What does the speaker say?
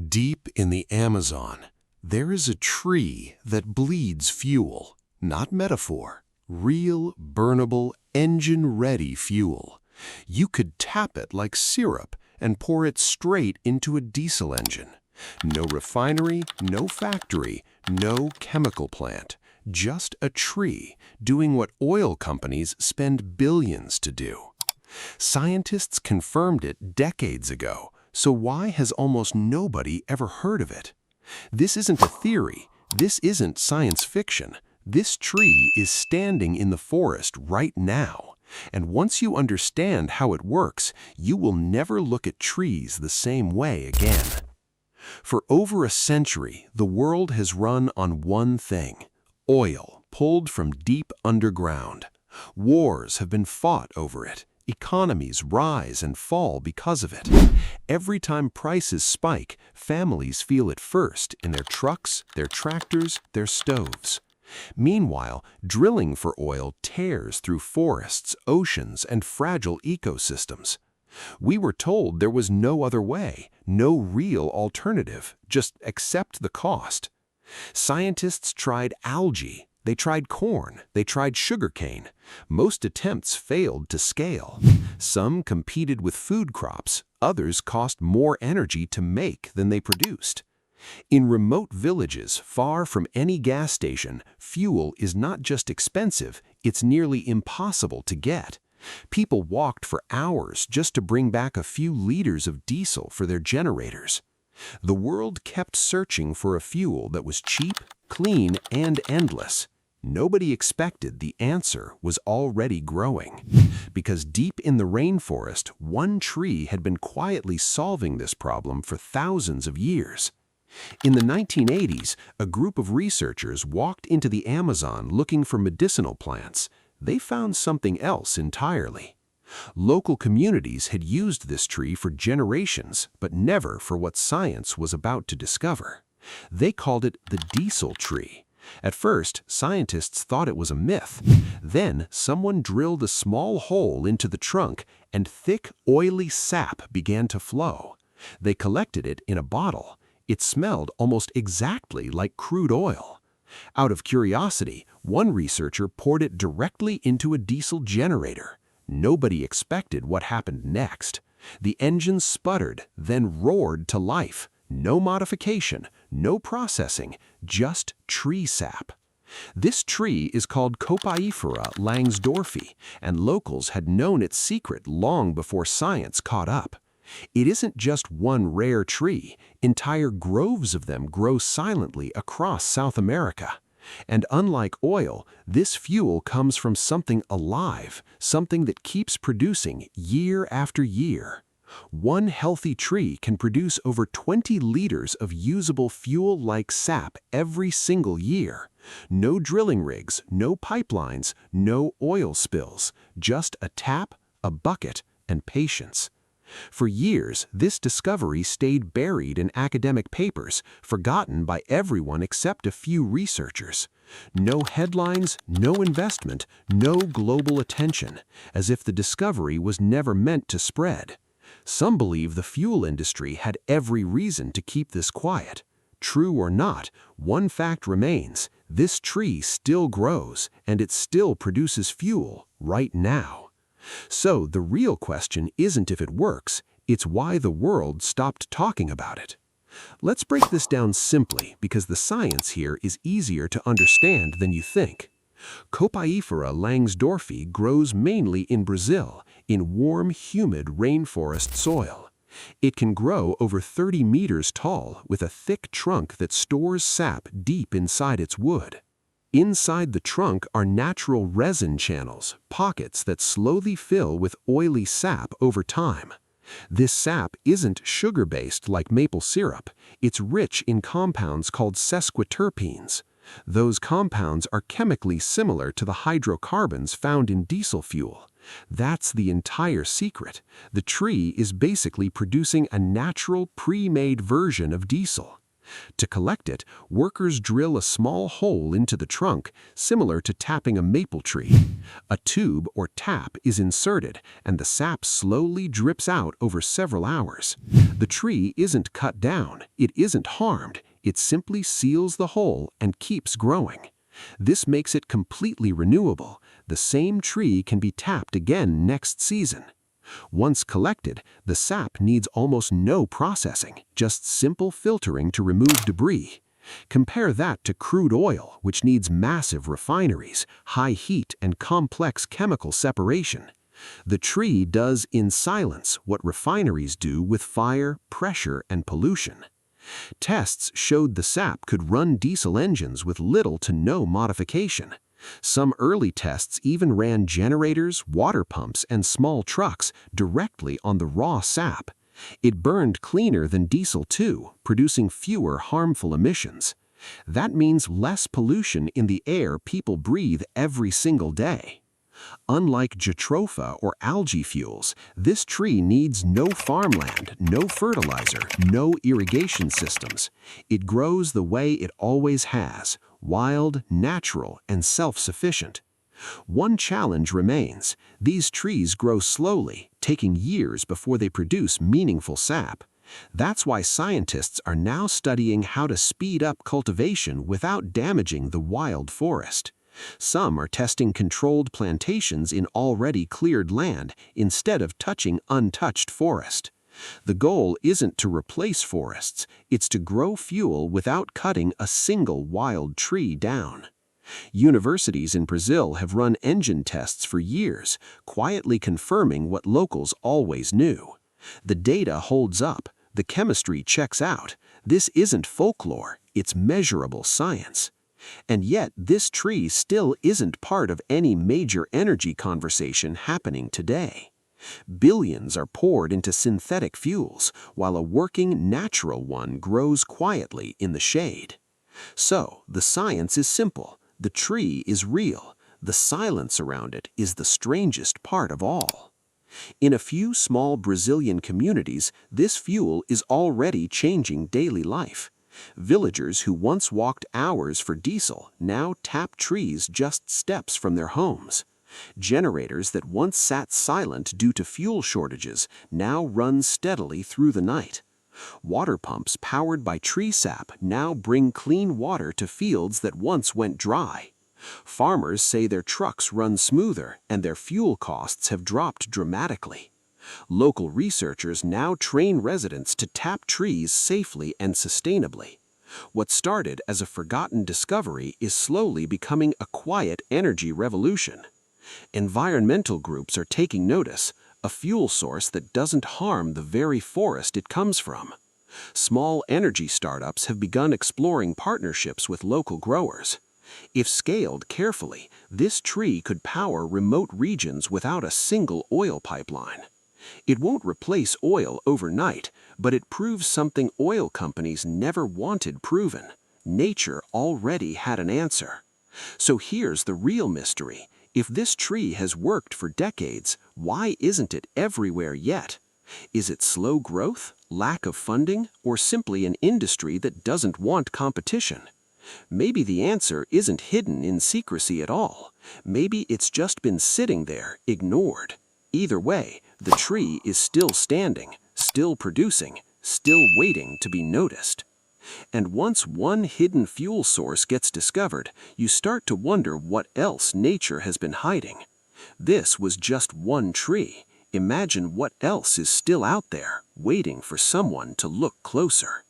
Deep in the Amazon, there is a tree that bleeds fuel, not metaphor, real, burnable, engine-ready fuel. You could tap it like syrup and pour it straight into a diesel engine. No refinery, no factory, no chemical plant. Just a tree doing what oil companies spend billions to do. Scientists confirmed it decades ago, so why has almost nobody ever heard of it? This isn't a theory. This isn't science fiction. This tree is standing in the forest right now. And once you understand how it works, you will never look at trees the same way again. For over a century, the world has run on one thing: oil pulled from deep underground. Wars have been fought over it. Economies rise and fall because of it. Every time prices spike, families feel it first in their trucks, their tractors, their stoves. Meanwhile, drilling for oil tears through forests, oceans, and fragile ecosystems. We were told there was no other way, no real alternative, just accept the cost. Scientists tried algae. They tried corn, they tried sugarcane. Most attempts failed to scale. Some competed with food crops, others cost more energy to make than they produced. In remote villages, far from any gas station, fuel is not just expensive, it's nearly impossible to get. People walked for hours just to bring back a few liters of diesel for their generators. The world kept searching for a fuel that was cheap, clean, and endless. Nobody expected the answer was already growing. Because deep in the rainforest, one tree had been quietly solving this problem for thousands of years. In the 1980s, a group of researchers walked into the Amazon looking for medicinal plants. They found something else entirely. Local communities had used this tree for generations, but never for what science was about to discover. They called it the diesel tree. At first, scientists thought it was a myth. Then, someone drilled a small hole into the trunk, and thick, oily sap began to flow. They collected it in a bottle. It smelled almost exactly like crude oil. Out of curiosity, one researcher poured it directly into a diesel generator. Nobody expected what happened next. The engine sputtered, then roared to life. No modification, no processing, just tree sap. This tree is called Biofuel langsdorffii, and locals had known its secret long before science caught up. It isn't just one rare tree. Entire groves of them grow silently across South America. And unlike oil, this fuel comes from something alive, something that keeps producing year after year. One healthy tree can produce over 20 liters of usable fuel-like sap every single year. No drilling rigs, no pipelines, no oil spills, just a tap, a bucket, and patience. For years, this discovery stayed buried in academic papers, forgotten by everyone except a few researchers. No headlines, no investment, no global attention, as if the discovery was never meant to spread. Some believe the fuel industry had every reason to keep this quiet. True or not, one fact remains: this tree still grows, and it still produces fuel right now. So the real question isn't if it works, it's why the world stopped talking about it. Let's break this down simply, because the science here is easier to understand than you think. Biofuel langsdorffii grows mainly in Brazil, in warm, humid rainforest soil. It can grow over 30 meters tall with a thick trunk that stores sap deep inside its wood. Inside the trunk are natural resin channels, pockets that slowly fill with oily sap over time. This sap isn't sugar-based like maple syrup. It's rich in compounds called sesquiterpenes. Those compounds are chemically similar to the hydrocarbons found in diesel fuel. That's the entire secret. The tree is basically producing a natural, pre-made version of diesel. To collect it, workers drill a small hole into the trunk, similar to tapping a maple tree. A tube or tap is inserted, and the sap slowly drips out over several hours. The tree isn't cut down, it isn't harmed, it simply seals the hole and keeps growing. This makes it completely renewable. The same tree can be tapped again next season. Once collected, the sap needs almost no processing, just simple filtering to remove debris. Compare that to crude oil, which needs massive refineries, high heat, and complex chemical separation. The tree does in silence what refineries do with fire, pressure, and pollution. Tests showed the sap could run diesel engines with little to no modification. Some early tests even ran generators, water pumps, and small trucks directly on the raw sap. It burned cleaner than diesel too, producing fewer harmful emissions. That means less pollution in the air people breathe every single day. Unlike jatropha or algae fuels, this tree needs no farmland, no fertilizer, no irrigation systems. It grows the way it always has, wild, natural, and self-sufficient. One challenge remains. These trees grow slowly, taking years before they produce meaningful sap. That's why scientists are now studying how to speed up cultivation without damaging the wild forest. Some are testing controlled plantations in already cleared land instead of touching untouched forest. The goal isn't to replace forests, it's to grow fuel without cutting a single wild tree down. Universities in Brazil have run engine tests for years, quietly confirming what locals always knew. The data holds up, the chemistry checks out. This isn't folklore, it's measurable science. And yet, this tree still isn't part of any major energy conversation happening today. Billions are poured into synthetic fuels, while a working, natural one grows quietly in the shade. So, the science is simple. The tree is real. The silence around it is the strangest part of all. In a few small Brazilian communities, this fuel is already changing daily life. Villagers who once walked hours for diesel now tap trees just steps from their homes. Generators that once sat silent due to fuel shortages now run steadily through the night. Water pumps powered by tree sap now bring clean water to fields that once went dry. Farmers say their trucks run smoother and their fuel costs have dropped dramatically. Local researchers now train residents to tap trees safely and sustainably. What started as a forgotten discovery is slowly becoming a quiet energy revolution. Environmental groups are taking notice, a fuel source that doesn't harm the very forest it comes from. Small energy startups have begun exploring partnerships with local growers. If scaled carefully, this tree could power remote regions without a single oil pipeline. It won't replace oil overnight, but it proves something oil companies never wanted proven. Nature already had an answer. So here's the real mystery. If this tree has worked for decades, why isn't it everywhere yet? Is it slow growth, lack of funding, or simply an industry that doesn't want competition? Maybe the answer isn't hidden in secrecy at all. Maybe it's just been sitting there, ignored. Either way, the tree is still standing, still producing, still waiting to be noticed. And once one hidden fuel source gets discovered, you start to wonder what else nature has been hiding. This was just one tree. Imagine what else is still out there, waiting for someone to look closer.